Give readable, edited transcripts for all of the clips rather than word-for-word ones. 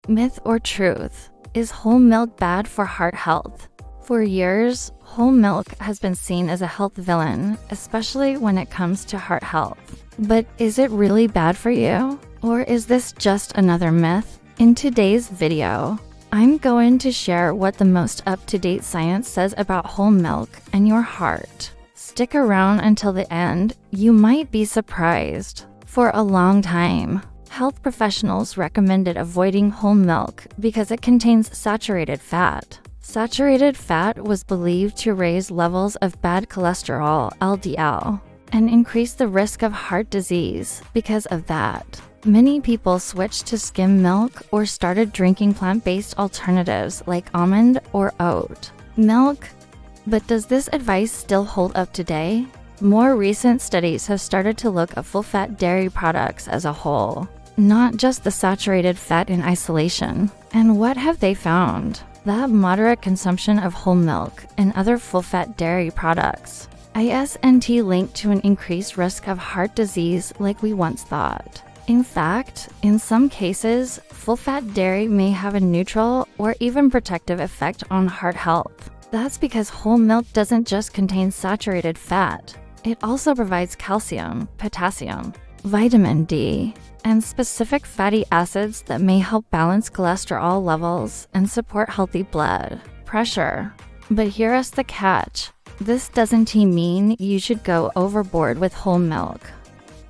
Myth or truth? Is whole milk bad for heart health? For years, whole milk has been seen as a health villain, especially when it comes to heart health. But is it really bad for you? Or is this just another myth? In today's video, I'm going to share what the most up-to-date science says about whole milk and your heart. Stick around until the end, you might be surprised. For a long time, health professionals recommended avoiding whole milk because it contains saturated fat. Saturated fat was believed to raise levels of bad cholesterol, LDL, and increase the risk of heart disease. Because of that, many people switched to skim milk or started drinking plant-based alternatives like almond or oat milk. But does this advice still hold up today? More recent studies have started to look at full-fat dairy products as a whole, not just the saturated fat in isolation. And what have they found? That moderate consumption of whole milk and other full-fat dairy products isn't linked to an increased risk of heart disease like we once thought. In fact, in some cases, full-fat dairy may have a neutral or even protective effect on heart health. That's because whole milk doesn't just contain saturated fat. It also provides calcium, potassium, vitamin D, and specific fatty acids that may help balance cholesterol levels and support healthy blood pressure. But here's the catch. This doesn't mean you should go overboard with whole milk.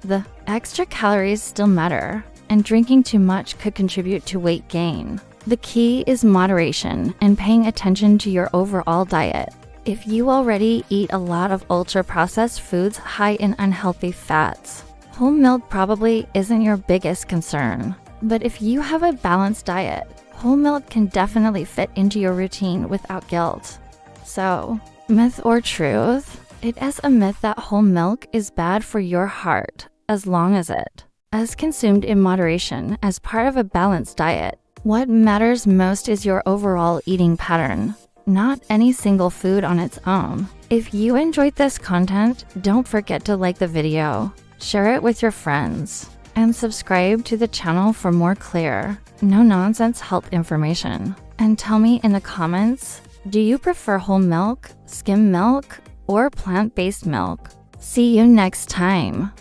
The extra calories still matter, and drinking too much could contribute to weight gain. The key is moderation and paying attention to your overall diet. If you already eat a lot of ultra-processed foods high in unhealthy fats, whole milk probably isn't your biggest concern. But if you have a balanced diet, whole milk can definitely fit into your routine without guilt. So, myth or truth? It is a myth that whole milk is bad for your heart, as long as it is consumed in moderation as part of a balanced diet. What matters most is your overall eating pattern, not any single food on its own. If you enjoyed this content, don't forget to like the video, share it with your friends, and subscribe to the channel for more clear, no-nonsense health information. And tell me in the comments, do you prefer whole milk, skim milk, or plant-based milk? See you next time.